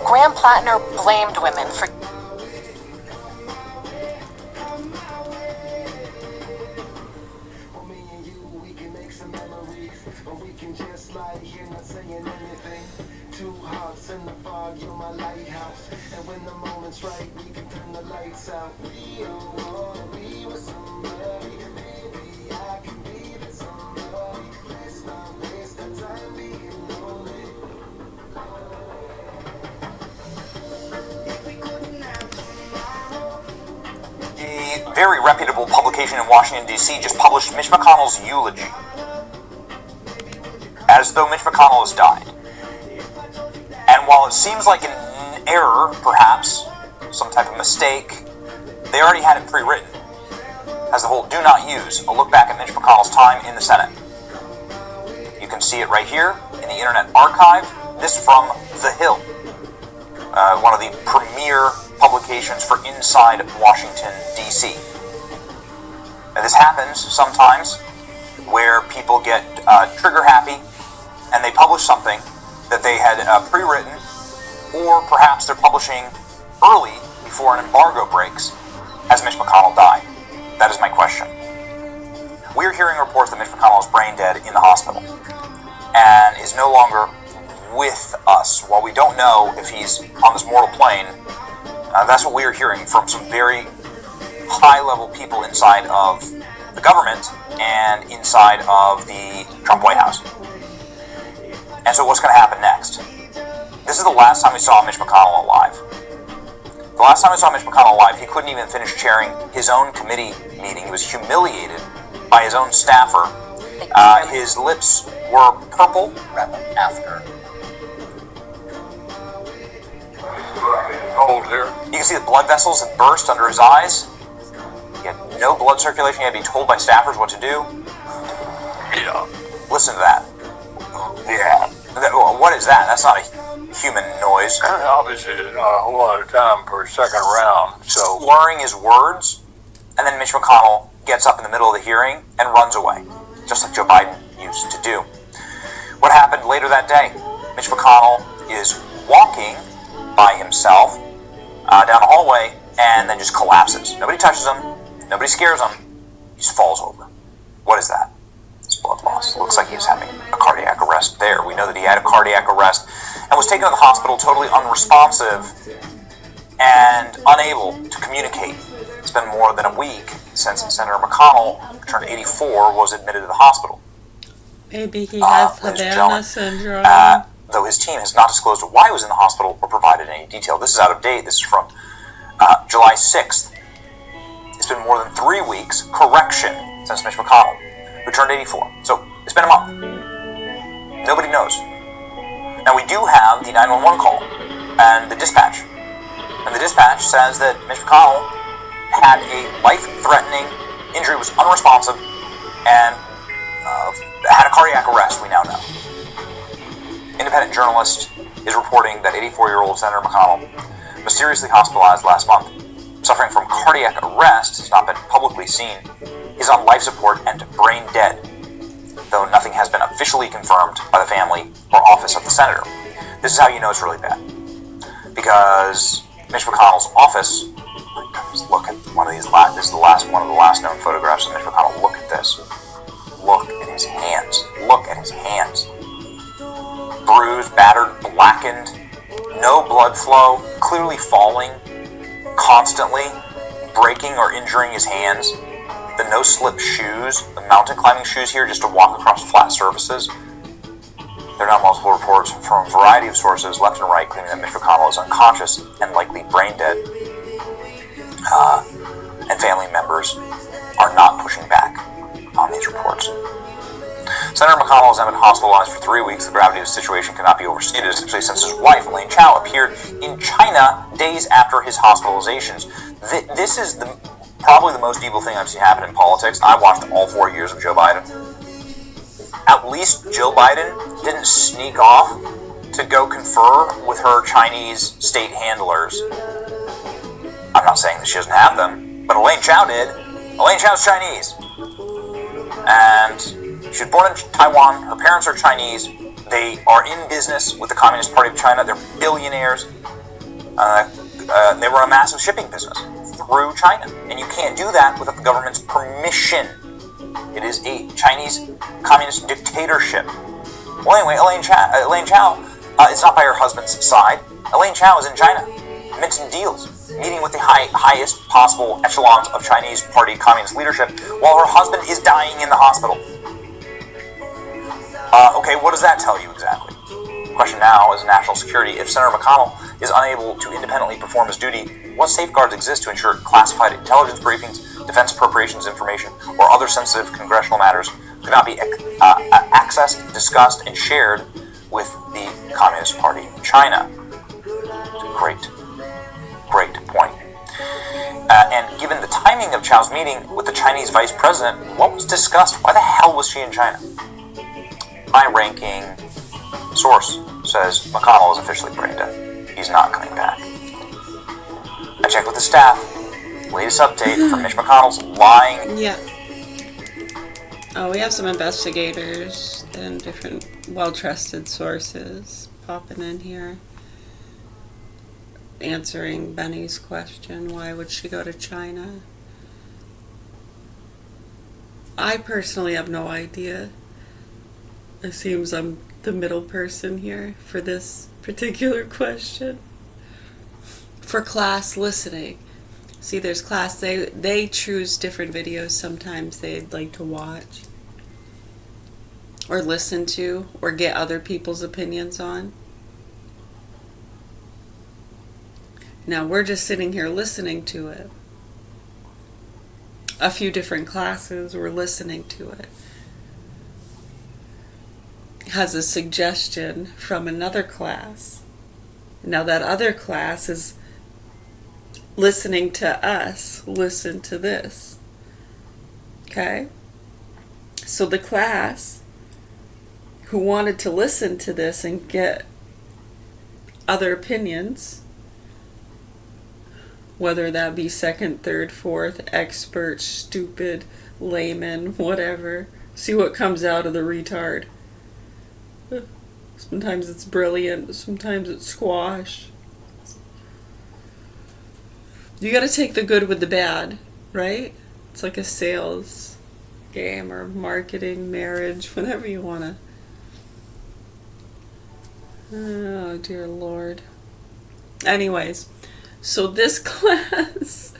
Graham Plattner blamed women for A very reputable publication in Washington, D.C. just published Mitch McConnell's eulogy, as though Mitch McConnell has died. And while it seems like an error, perhaps, some type of mistake, they already had it pre-written, as the whole "do not use," a look back at Mitch McConnell's time in the Senate. You can see it right here in the Internet Archive. This from The Hill, one of the premier publications for inside Washington, D.C. And this happens sometimes where people get trigger happy and they publish something that they had pre-written, or perhaps they're publishing early before an embargo breaks, as Mitch McConnell died. That is my question. We're hearing reports that Mitch McConnell is brain dead in the hospital and is no longer with us. While we don't know if he's on this mortal plane, that's what we're hearing from some very high-level people inside of the government and inside of the Trump White House. And so what's going to happen next? This is the last time we saw Mitch McConnell alive. The last time we saw Mitch McConnell alive, he couldn't even finish chairing his own committee meeting. He was humiliated by his own staffer. His lips were purple. After. Cold here. You can see the blood vessels had burst under his eyes. He had no blood circulation. He had to be told by staffers what to do. Yeah. Listen to that. Yeah. What is that? That's not a human noise. Obviously, there's not a whole lot of time for a second round, so... Slurring his words, and then Mitch McConnell gets up in the middle of the hearing and runs away, just like Joe Biden used to do. What happened later that day? Mitch McConnell is walking by himself down the hallway and then just collapses. Nobody touches him. Nobody scares him. He just falls over. What is that? It's blood loss. It looks like he was having a cardiac arrest there. We know that he had a cardiac arrest and was taken to the hospital totally unresponsive and unable to communicate. It's been more than a week since Senator McConnell, who turned 84, was admitted to the hospital. Maybe he has Havana syndrome. Though his team has not disclosed why he was in the hospital or provided any detail. This is out of date. This is from July 6th. It's been more than 3 weeks, correction, since Mitch McConnell, who turned 84. So it's been a month. Nobody knows. Now we do have the 911 call and the dispatch. And the dispatch says that Mitch McConnell had a life-threatening injury, was unresponsive, and had a cardiac arrest, we now know. Independent journalist is reporting that 84-year-old Senator McConnell was seriously hospitalized last month. Suffering from cardiac arrest, has not been publicly seen. He's on life support and brain dead, though nothing has been officially confirmed by the family or office of the senator. This is how you know it's really bad. Because Mitch McConnell's office, look at one of these, this is one of the last known photographs of Mitch McConnell. Look at this. Look at his hands. Look at his hands. Bruised, battered, blackened, no blood flow, clearly falling, constantly breaking or injuring his hands. the no-slip shoes, the mountain climbing shoes here, just to walk across flat surfaces. There are now multiple reports from a variety of sources, left and right, claiming that Mitch McConnell is unconscious and likely brain dead. And family members are not pushing back on these reports. Senator McConnell has now been hospitalized for 3 weeks. The gravity of the situation cannot be overstated, especially since his wife, Elaine Chao, appeared in China days after his hospitalizations. This is probably the most evil thing I've seen happen in politics. I watched all 4 years of Joe Biden. At least Joe Biden didn't sneak off to go confer with her Chinese state handlers. I'm not saying that she doesn't have them, but Elaine Chao did. Elaine Chao's Chinese. And she was born in Taiwan. Her parents are Chinese. They are in business with the Communist Party of China. They're billionaires. They run a massive shipping business through China. And you can't do that without the government's permission. It is a Chinese communist dictatorship. Well, anyway, Elaine Chao is not by her husband's side. Elaine Chao is in China, minting deals, meeting with the highest possible echelons of Chinese Party communist leadership, while her husband is dying in the hospital. Okay, what does that tell you exactly? The question now is national security. If Senator McConnell is unable to independently perform his duty, what safeguards exist to ensure classified intelligence briefings, defense appropriations information, or other sensitive congressional matters could not be accessed, discussed, and shared with the Communist Party of China? It's a great point. And given the timing of Chao's meeting with the Chinese vice president, what was discussed? Why the hell was she in China? High-ranking source says McConnell is officially brain dead. He's not coming back. I checked with the staff. Latest update from Mitch McConnell's lying. Yeah. Oh, we have some investigators and different well-trusted sources popping in here, answering Benny's question, why would she go to China? I personally have no idea. It seems I'm the middle person here for this particular question. For class listening. See, there's class, they choose different videos sometimes they'd like to watch or listen to or get other people's opinions on. Now we're just sitting here listening to it. A few different classes were listening to it. Has a suggestion from another class. Now that other class is listening to us, listen to this. Okay? So the class who wanted to listen to this and get other opinions, whether that be second, third, fourth, expert, stupid, layman, whatever, see what comes out of the retard. Sometimes it's brilliant, sometimes it's squash. You gotta take the good with the bad, right? It's like a sales game or marketing, marriage, whatever you wanna. Oh, dear Lord. Anyways, so this class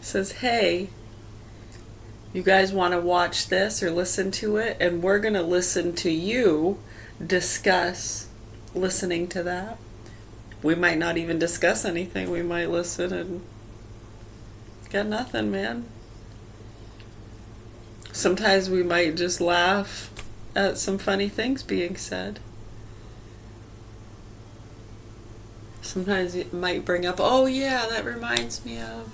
says, hey, you guys want to watch this or listen to it, and we're going to listen to you discuss listening to that. We might not even discuss anything. We might listen and got nothing, man. Sometimes we might just laugh at some funny things being said. Sometimes it might bring up, oh yeah, that reminds me of.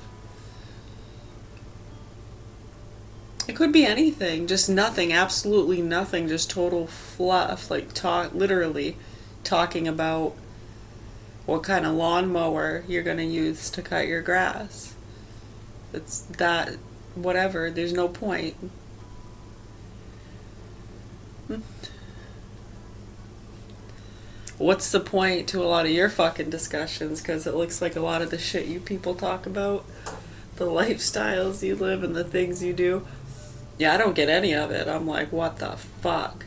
It could be anything, just nothing, absolutely nothing, just total fluff, like literally talking about what kind of lawnmower you're going to use to cut your grass. It's that, whatever, there's no point. What's the point to a lot of your fucking discussions? Because it looks like a lot of the shit you people talk about, the lifestyles you live and the things you do, yeah, I don't get any of it. I'm like, what the fuck?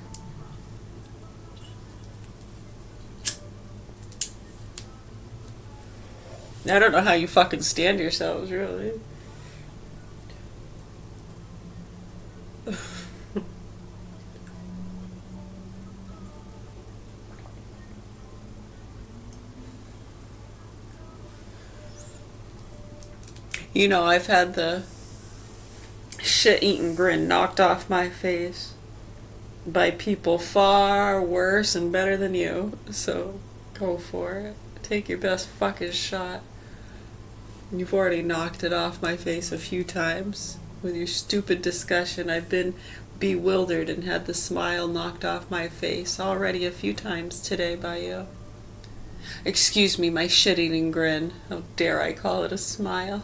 I don't know how you fucking stand yourselves, really. You know, I've had the shit-eating grin knocked off my face by people far worse and better than you. So, go for it. Take your best fucking shot. You've already knocked it off my face a few times with your stupid discussion. I've been bewildered and had the smile knocked off my face already a few times today by you. Excuse me, my shit-eating grin. How dare I call it a smile?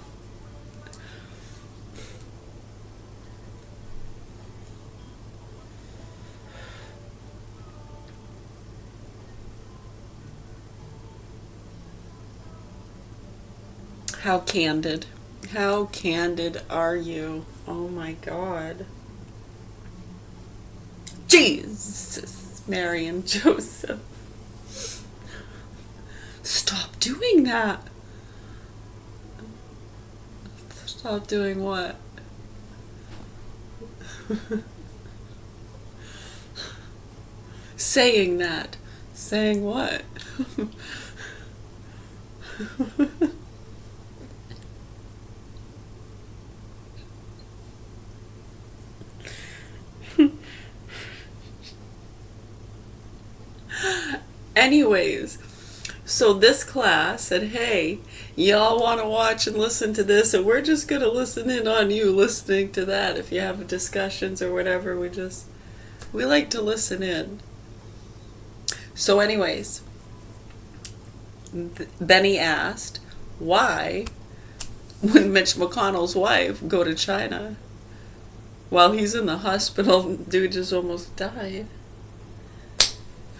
How candid. How candid are you? Oh my God. Jesus, Mary and Joseph. Stop doing that. Stop doing what? Saying that. Saying what? Anyways, so this class said, hey, y'all want to watch and listen to this, and we're just going to listen in on you listening to that. If you have discussions or whatever, we like to listen in. So anyways, Benny asked, why would Mitch McConnell's wife go to China? While he's in the hospital, dude just almost died.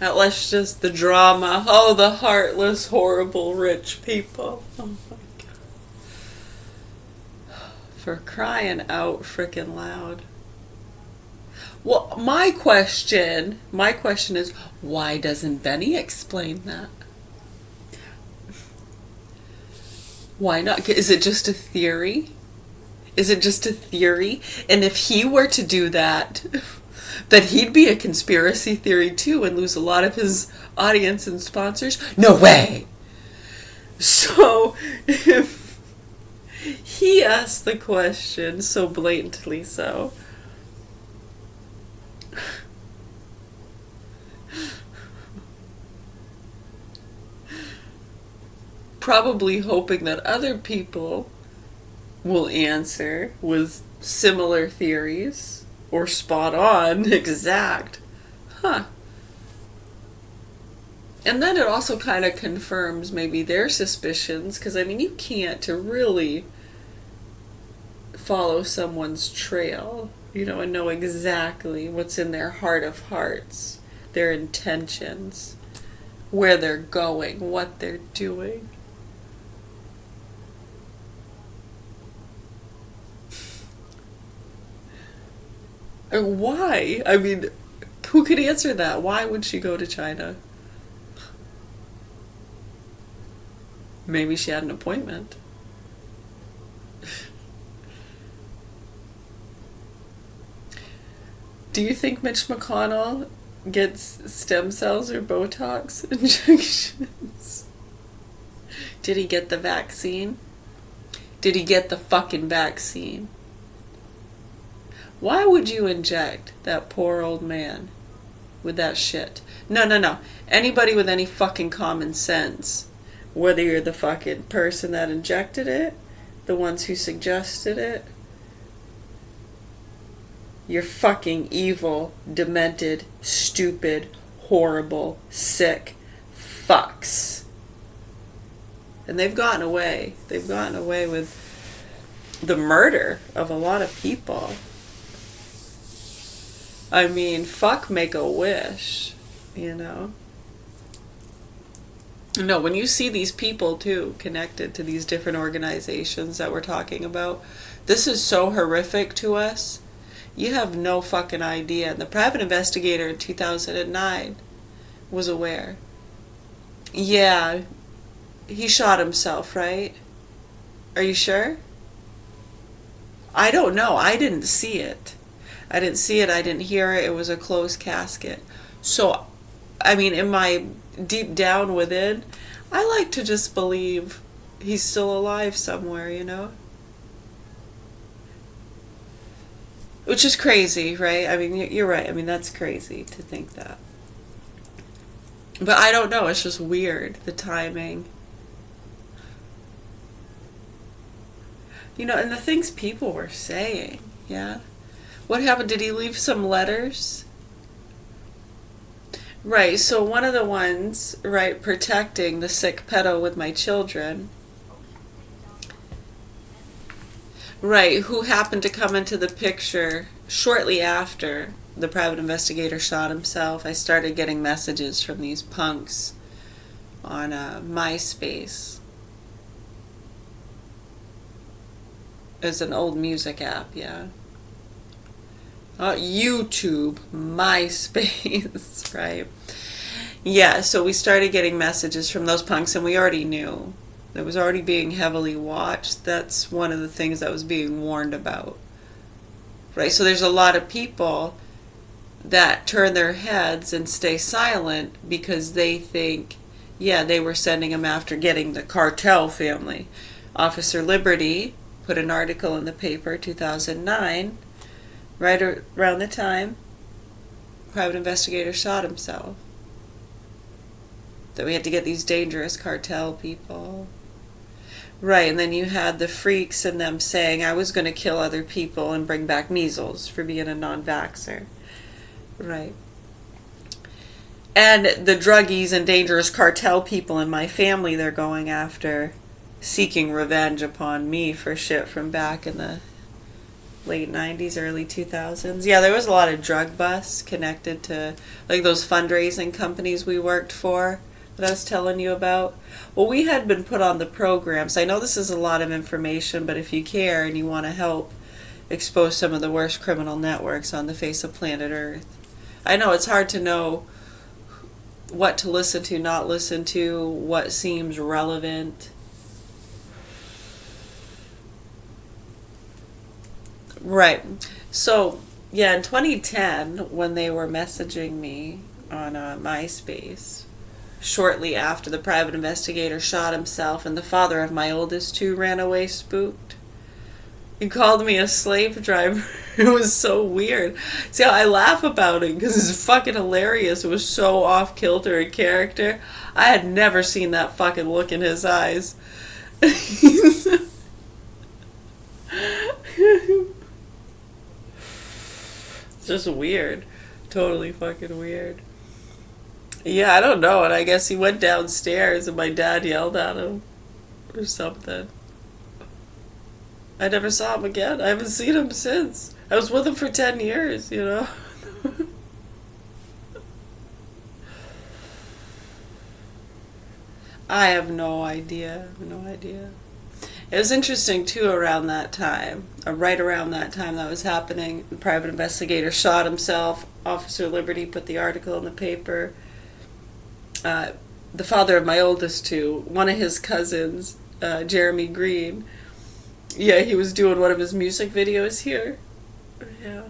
That's just the drama. Oh, the heartless, horrible, rich people. Oh my God. For crying out frickin' loud. Well, my question is, why doesn't Benny explain that? Why not? Is it just a theory? Is it just a theory? And if he were to do that, that he'd be a conspiracy theory too and lose a lot of his audience and sponsors? No way! So, if he asked the question so blatantly so, probably hoping that other people will answer with similar theories or spot on exact. Huh. And then it also kind of confirms maybe their suspicions, because I mean, you can't to really follow someone's trail, you know, and know exactly what's in their heart of hearts, their intentions, where they're going, what they're doing. And why? I mean, who could answer that? Why would she go to China? Maybe she had an appointment. Do you think Mitch McConnell gets stem cells or Botox injections? Did he get the vaccine? Did he get the fucking vaccine? Why would you inject that poor old man with that shit? No. Anybody with any fucking common sense, whether you're the fucking person that injected it, the ones who suggested it, you're fucking evil, demented, stupid, horrible, sick fucks. And they've gotten away. They've gotten away with the murder of a lot of people. I mean, fuck Make-A-Wish, you know? No, when you see these people, too, connected to these different organizations that we're talking about, this is so horrific to us. You have no fucking idea. And the private investigator in 2009 was aware. Yeah, He shot himself, right? Are you sure? I don't know. I didn't see it. I didn't see it. I didn't hear it. It was a closed casket. So, I mean, in my deep down within, I like to just believe he's still alive somewhere, you know? Which is crazy, right? I mean, you're right. I mean, that's crazy to think that. But I don't know. It's just weird, the timing. You know, and the things people were saying, yeah? What happened? Did he leave some letters? Right, so one of the ones, right, protecting the sick pedo with my children, right, who happened to come into the picture shortly after the private investigator shot himself. I started getting messages from these punks on MySpace. It's an old music app, yeah. YouTube, MySpace, right? Yeah, so we started getting messages from those punks, and we already knew. It was already being heavily watched. That's one of the things that was being warned about. Right, so there's a lot of people that turn their heads and stay silent because they think, yeah, they were sending them after getting the cartel family. Officer Liberty put an article in the paper, 2009, right around the time private investigator shot himself, that we had to get these dangerous cartel people. Right, and then you had the freaks and them saying, I was going to kill other people and bring back measles for being a non-vaxxer. Right. And the druggies and dangerous cartel people in my family they're going after, seeking revenge upon me for shit from back in the late 90s, early 2000s. Yeah, there was a lot of drug busts connected to like those fundraising companies we worked for that I was telling you about. Well, we had been put on the programs. I know this is a lot of information, but if you care and you want to help expose some of the worst criminal networks on the face of planet Earth. I know it's hard to know what to listen to, not listen to, what seems relevant. Right. So, yeah, in 2010, when they were messaging me on MySpace, shortly after the private investigator shot himself and the father of my oldest two ran away spooked, he called me a slave driver. It was so weird. See how I laugh about it because it's fucking hilarious. It was so off kilter in character. I had never seen that fucking look in his eyes. It's just weird. Totally fucking weird. Yeah, I don't know. And I guess he went downstairs and my dad yelled at him or something. I never saw him again. I haven't seen him since. I was with him for 10 years, you know. I have no idea. No idea. It was interesting, too, around that time. Right around that time that was happening. The private investigator shot himself. Officer Liberty put the article in the paper. The father of my oldest two, one of his cousins, Jeremy Green, yeah, he was doing one of his music videos here. Yeah.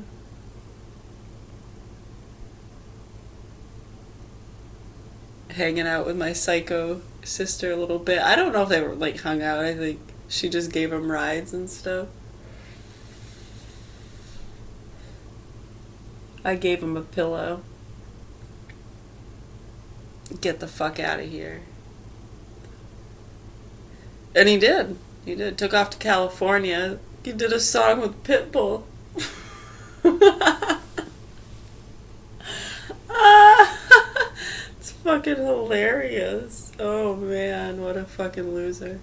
Hanging out with my psycho sister a little bit. I don't know if they were like hung out. I think she just gave him rides and stuff. I gave him a pillow. Get the fuck out of here. And he did. He did. Took off to California. He did a song with Pitbull. It's fucking hilarious. Oh man, what a fucking loser.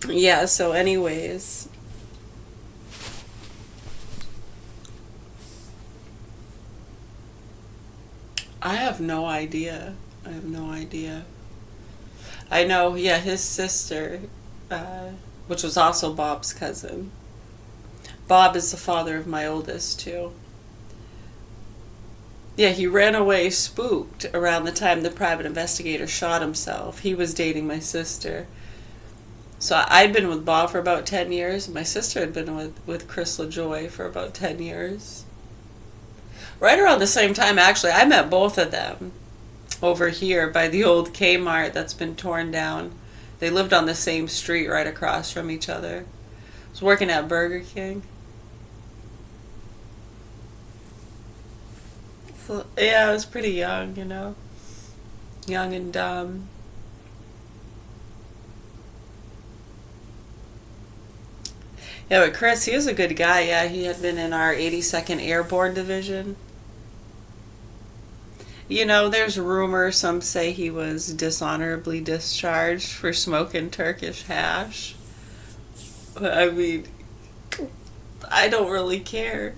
Yeah, so anyways. I have no idea. I have no idea. I know, yeah, his sister, which was also Bob's cousin. Bob is the father of my oldest, too. Yeah, he ran away spooked around the time the private investigator shot himself. He was dating my sister. So I'd been with Bob for about 10 years. My sister had been with Chris LaJoy for about 10 years. Right around the same time, actually, I met both of them over here by the old Kmart that's been torn down. They lived on the same street right across from each other. I was working at Burger King. So, yeah, I was pretty young, you know. Young and dumb. Yeah, but Chris, he was a good guy. Yeah, he had been in our 82nd Airborne Division. You know, there's rumors, some say he was dishonorably discharged for smoking Turkish hash. But, I mean, I don't really care.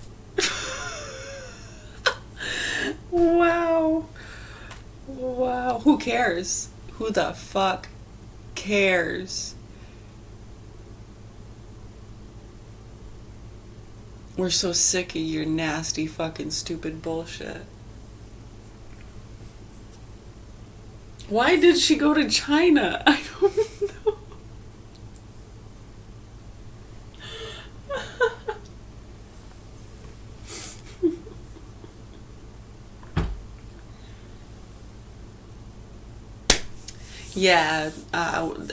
Wow. Wow. Who cares? Who the fuck cares? We're so sick of your nasty fucking stupid bullshit. Why did she go to China? I don't know. Yeah,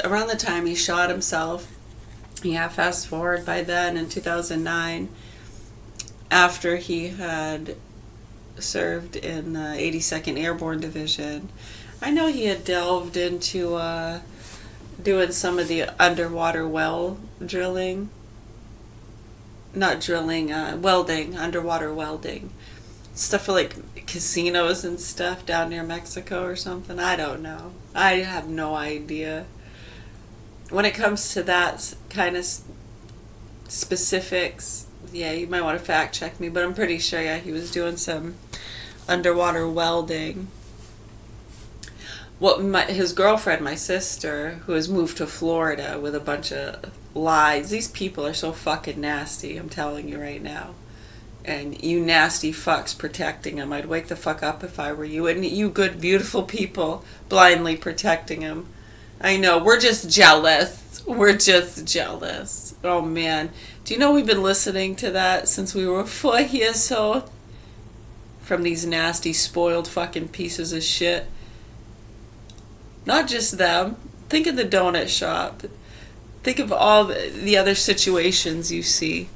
around the time he shot himself, yeah, fast forward by then in 2009, after he had served in the 82nd Airborne Division, I know he had delved into doing some of the underwater well drilling. Not drilling, welding, underwater welding. Stuff for like casinos and stuff down near Mexico or something. I don't know. I have no idea. When it comes to that kind of specifics, yeah, you might want to fact check me, but I'm pretty sure, yeah, he was doing some underwater welding. Well, his girlfriend, my sister, who has moved to Florida with a bunch of lies. These people are so fucking nasty, I'm telling you right now. And you nasty fucks protecting him. I'd wake the fuck up if I were you. And you good, beautiful people blindly protecting him. I know, we're just jealous. We're just jealous. Oh, man. Do you know we've been listening to that since we were 4 years old? From these nasty, spoiled fucking pieces of shit. Not just them. Think of the donut shop. Think of all the other situations you see.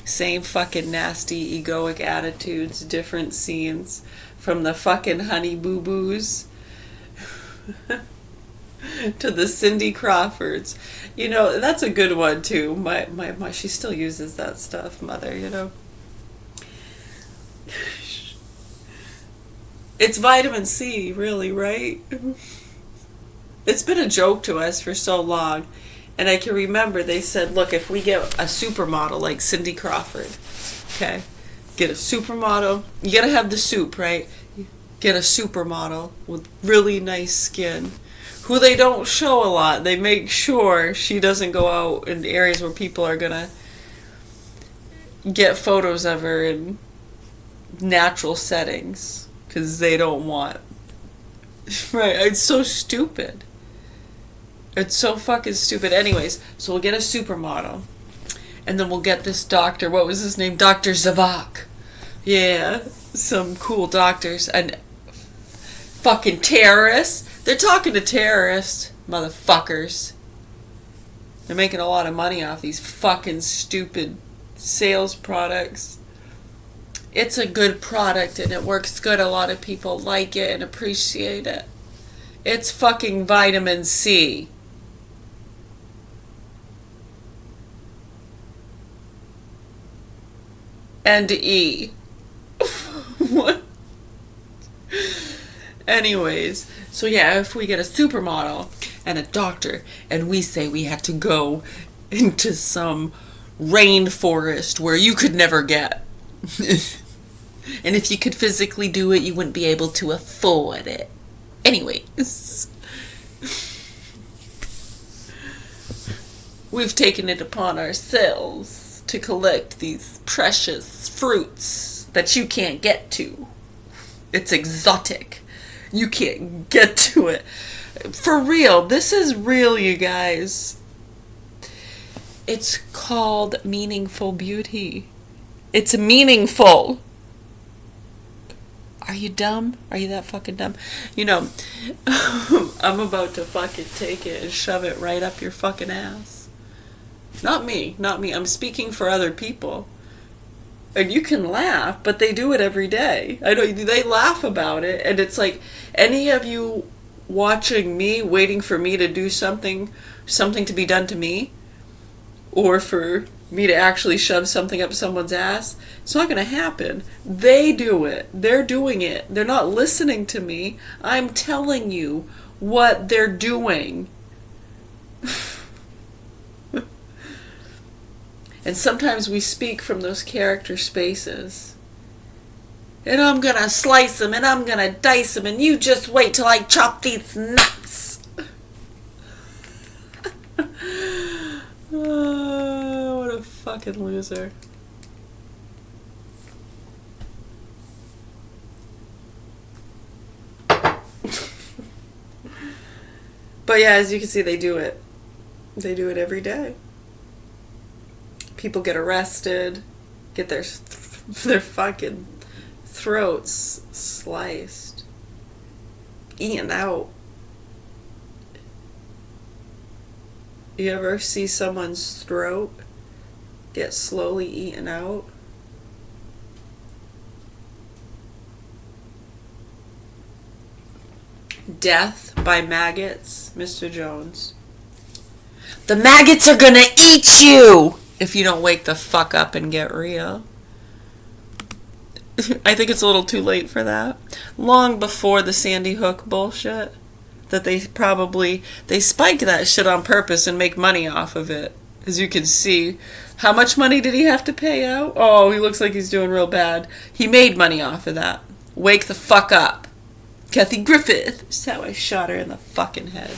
Same fucking nasty, egoic attitudes, different scenes. From the fucking Honey Boo Boos to the Cindy Crawfords. You know, that's a good one too. My she still uses that stuff, mother, you know. It's vitamin C, really, right? It's been a joke to us for so long. And I can remember they said, look, if we get a supermodel like Cindy Crawford, okay, get a supermodel, you gotta have the soup, right? Get a supermodel with really nice skin, who they don't show a lot. They make sure she doesn't go out in areas where people are gonna get photos of her in natural settings, because they don't want. Right, it's so stupid. It's so fucking stupid. Anyways, so we'll get a supermodel. And then we'll get this doctor. What was his name? Dr. Zavak. Yeah, some cool doctors. And fucking terrorists. They're talking to terrorists, motherfuckers. They're making a lot of money off these fucking stupid sales products. It's a good product and it works good. A lot of people like it and appreciate it. It's fucking vitamin C. And E. What? Anyways, so yeah, if we get a supermodel and a doctor and we say we have to go into some rainforest where you could never get. And if you could physically do it, you wouldn't be able to afford it. Anyways. We've taken it upon ourselves to collect these precious fruits that you can't get to. It's exotic. You can't get to it. For real, this is real, you guys. It's called meaningful beauty. It's meaningful. Are you dumb? Are you that fucking dumb? You know, I'm about to fucking take it and shove it right up your fucking ass. Not me, not me. I'm speaking for other people. And you can laugh, but they do it every day. I know they laugh about it, and it's like any of you watching me, waiting for me to do something to be done to me, or for me to actually shove something up someone's ass, it's not going to happen. They do it. They're doing it. They're not listening to me. I'm telling you what they're doing. And sometimes we speak from those character spaces. And I'm going to slice them, and I'm going to dice them, and you just wait till I chop these nuts. Oh, what a fucking loser. But yeah, as you can see, they do it. They do it every day. People get arrested, get their fucking throats sliced, eaten out. You ever see someone's throat get slowly eaten out? Death by maggots, Mr. Jones. The maggots are gonna eat you if you don't wake the fuck up and get real. I think it's a little too late for that. Long before the Sandy Hook bullshit, that they spike that shit on purpose and make money off of it. As you can see, how much money did he have to pay out? Oh, he looks like he's doing real bad. He made money off of that. Wake the fuck up. Kathy Griffith. That's how I shot her in the fucking head.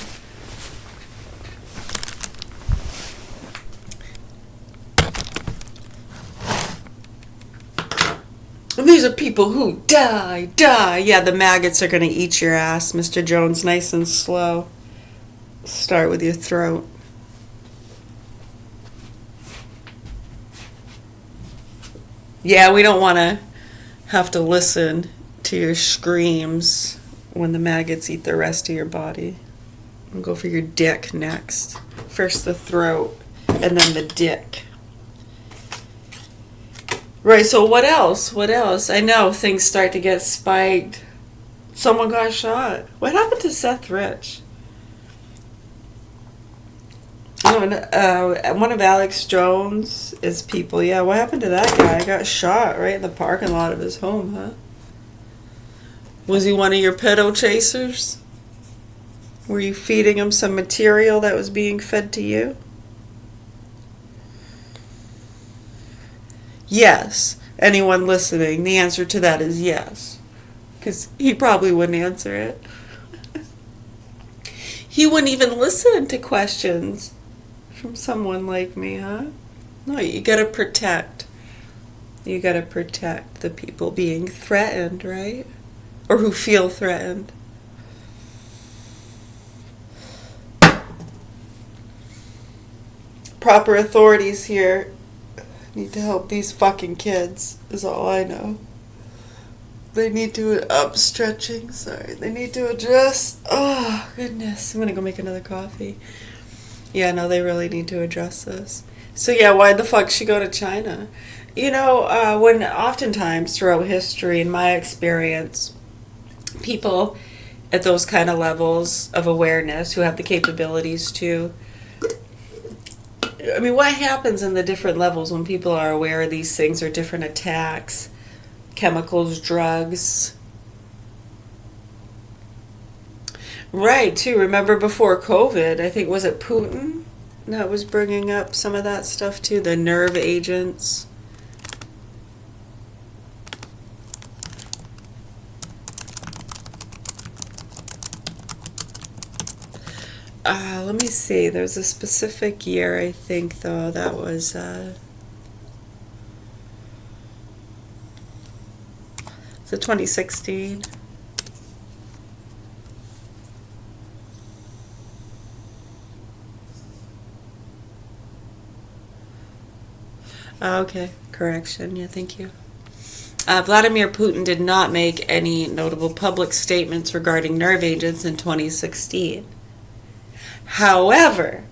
And these are people who die. Yeah, the maggots are going to eat your ass, Mr. Jones, nice and slow. Start with your throat. Yeah, we don't want to have to listen to your screams when the maggots eat the rest of your body. We'll go for your dick next. First the throat, and then the dick. Right, so what else? What else? I know things start to get spiked. Someone got shot. What happened to Seth Rich? Oh, one of Alex Jones' people. Yeah, what happened to that guy? Got shot right in the parking lot of his home, huh? Was he one of your pedo chasers? Were you feeding him some material that was being fed to you? Yes. Anyone listening, the answer to that is yes. Because he probably wouldn't answer it. He wouldn't even listen to questions from someone like me, huh? No, you gotta protect. You gotta protect the people being threatened, right? Or who feel threatened. Proper authorities here need to help these fucking kids, is all I know. They need to, they need to address, oh goodness, I'm gonna go make another coffee. Yeah, no, they really need to address this. So yeah, why the fuck she go to China? You know, when oftentimes throughout history, in my experience, people at those kind of levels of awareness who have the capabilities to, I mean, what happens in the different levels when people are aware of these things or different attacks, chemicals, drugs? Right, too. Remember before COVID, I think, was it Putin that was bringing up some of that stuff too? The nerve agents. Let me see. There's a specific year, I think, though, that was... Is it 2016? Okay, correction. Yeah, thank you. Vladimir Putin did not make any notable public statements regarding nerve agents in 2016. However,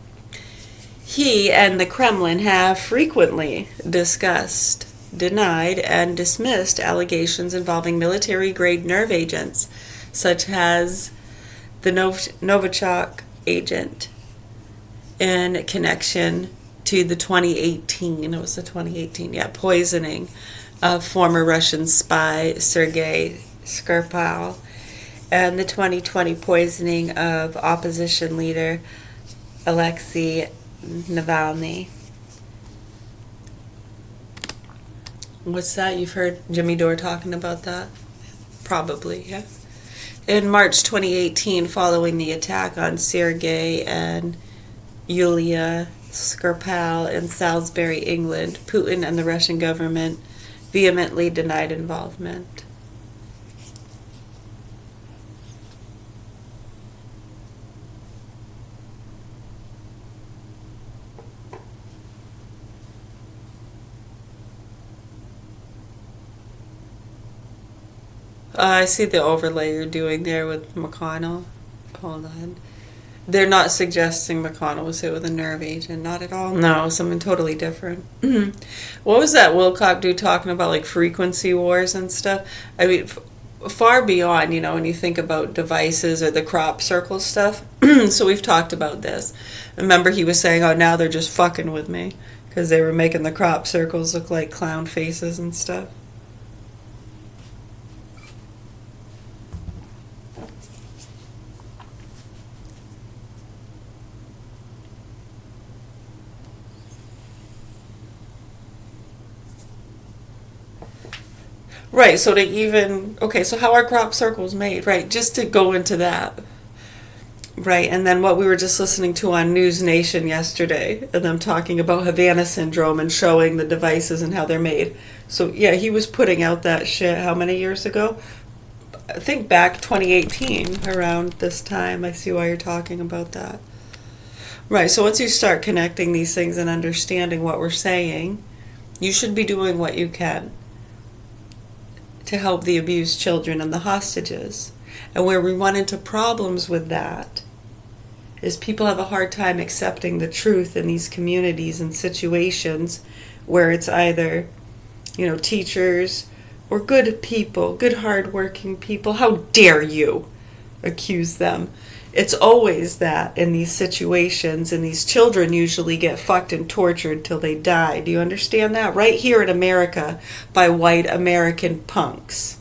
he and the Kremlin have frequently discussed, denied, and dismissed allegations involving military-grade nerve agents, such as the Novichok agent, in connection to the 2018, it was the 2018, poisoning of former Russian spy Sergei Skripal, and the 2020 poisoning of opposition leader Alexei Navalny. What's that? You've heard Jimmy Dore talking about that? Probably, yeah. In March 2018, following the attack on Sergei and Yulia Skripal in Salisbury, England, Putin and the Russian government vehemently denied involvement. I see the overlay you're doing there with McConnell. Hold on. They're not suggesting McConnell was hit with a nerve agent. Not at all. No, something totally different. What was that Wilcock dude talking about, like frequency wars and stuff? I mean, far beyond, when you think about devices or the crop circle stuff. So we've talked about this. Remember he was saying, oh, now they're just fucking with me because they were making the crop circles look like clown faces and stuff. Right, so so how are crop circles made? Right, just to go into that. Right, and then what we were just listening to on News Nation yesterday, and them talking about Havana syndrome and showing the devices and how they're made. So, yeah, he was putting out that shit how many years ago? I think back 2018, around this time. I see why you're talking about that. Right, so once you start connecting these things and understanding what we're saying, you should be doing what you can to help the abused children and the hostages. And where we run into problems with that is people have a hard time accepting the truth in these communities and situations where it's either, teachers or good people, good hardworking people. How dare you accuse them? It's always that in these situations, and these children usually get fucked and tortured till they die. Do you understand that? Right here in America by white American punks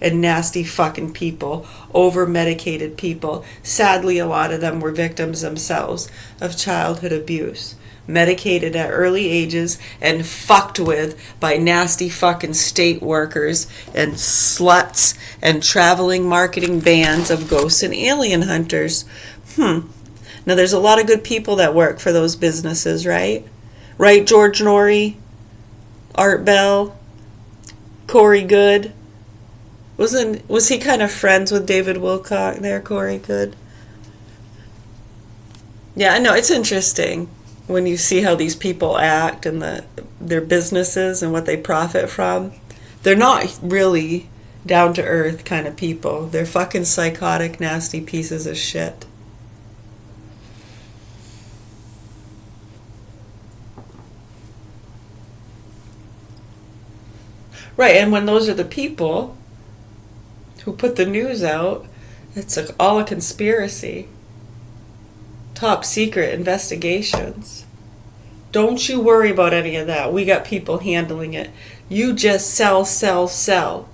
and nasty fucking people, over-medicated people. Sadly, a lot of them were victims themselves of childhood abuse. Medicated at early ages and fucked with by nasty fucking state workers and sluts and traveling marketing bands of ghosts and alien hunters. Now there's a lot of good people that work for those businesses, right? Right, George Norrie, Art Bell, Corey Good. Was he kind of friends with David Wilcock there, Corey Good? Yeah, I know, it's interesting when you see how these people act and their businesses and what they profit from. They're not really down-to-earth kind of people. They're fucking psychotic, nasty pieces of shit. Right, and when those are the people who put the news out, it's like all a conspiracy. Top secret investigations. Don't you worry about any of that. We got people handling it. You just sell, sell, sell.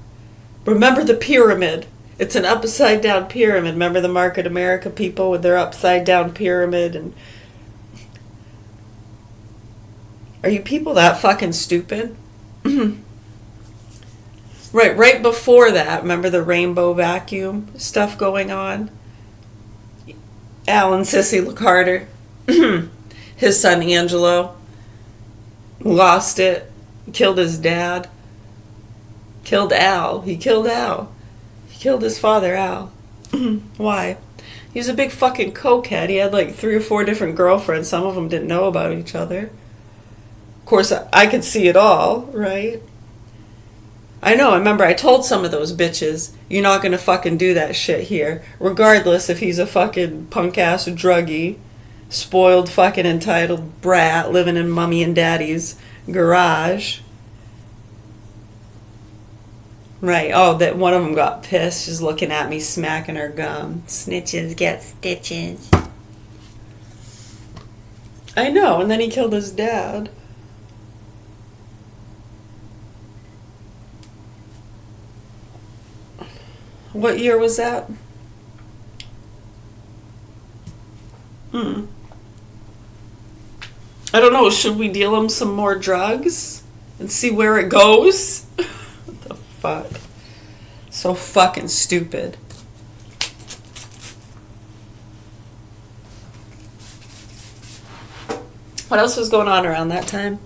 Remember the pyramid. It's an upside down pyramid. Remember the Market America people with their upside down pyramid? And are you people that fucking stupid? Right before that, remember the rainbow vacuum stuff going on? Alan Sissy Carter, his son Angelo, lost it, killed his dad, Killed Al. He killed Al. He killed his father, Al. Why? He was a big fucking cokehead. He had like 3 or 4 different girlfriends. Some of them didn't know about each other. Of course, I could see it all, right? I know, I remember I told some of those bitches, you're not gonna fucking do that shit here. Regardless if he's a fucking punk-ass druggie, spoiled fucking entitled brat living in mommy and daddy's garage. Right, oh, that one of them got pissed, just looking at me, smacking her gum. Snitches get stitches. I know, and then he killed his dad. What year was that? I don't know, should we deal him some more drugs? And see where it goes? What the fuck? So fucking stupid. What else was going on around that time?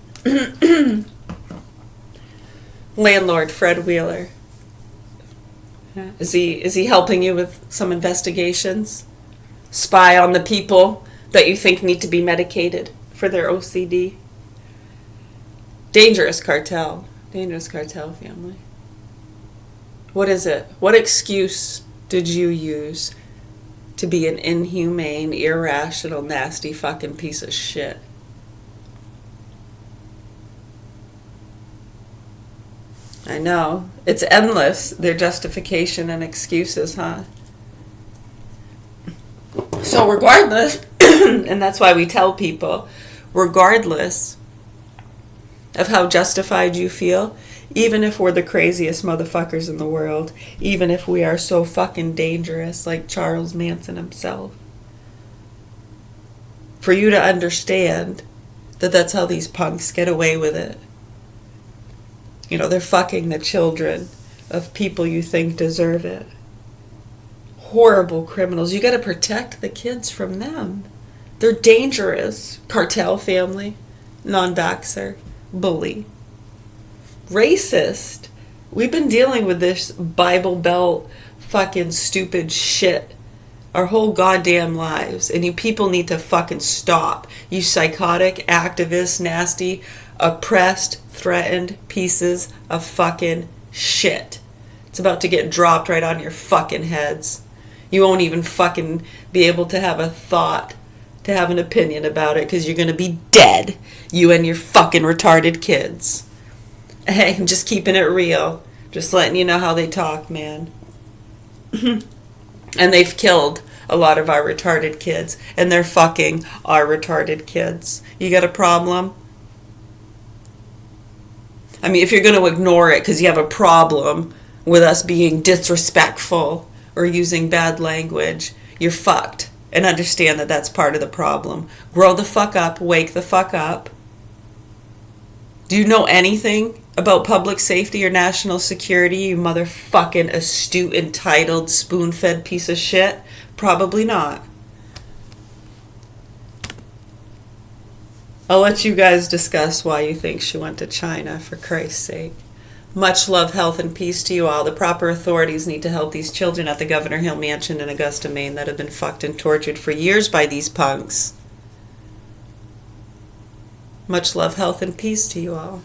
Landlord Fred Wheeler. Is he helping you with some investigations? Spy on the people that you think need to be medicated for their OCD? Dangerous cartel. Dangerous cartel family. What is it? What excuse did you use to be an inhumane, irrational, nasty fucking piece of shit? I know. It's endless, their justification and excuses, huh? So regardless, and that's why we tell people, regardless of how justified you feel, even if we're the craziest motherfuckers in the world, even if we are so fucking dangerous like Charles Manson himself, for you to understand that that's how these punks get away with it. You know, they're fucking the children of people you think deserve it. Horrible criminals. You gotta protect the kids from them. They're dangerous. Cartel family, non-vaxxer, bully, racist. We've been dealing with this Bible Belt fucking stupid shit our whole goddamn lives, and you people need to fucking stop. You psychotic, activist, nasty, oppressed, threatened pieces of fucking shit. It's about to get dropped right on your fucking heads. You won't even fucking be able to have a thought, to have an opinion about it, because you're gonna be dead. You and your fucking retarded kids. Hey, I'm just keeping it real. Just letting you know how they talk, man. And they've killed a lot of our retarded kids. And they're fucking our retarded kids. You got a problem? I mean, if you're going to ignore it because you have a problem with us being disrespectful or using bad language, you're fucked. And understand that that's part of the problem. Grow the fuck up. Wake the fuck up. Do you know anything about public safety or national security, you motherfucking astute, entitled, spoon-fed piece of shit? Probably not. I'll let you guys discuss why you think she went to China, for Christ's sake. Much love, health, and peace to you all. The proper authorities need to help these children at the Governor Hill Mansion in Augusta, Maine that have been fucked and tortured for years by these punks. Much love, health, and peace to you all.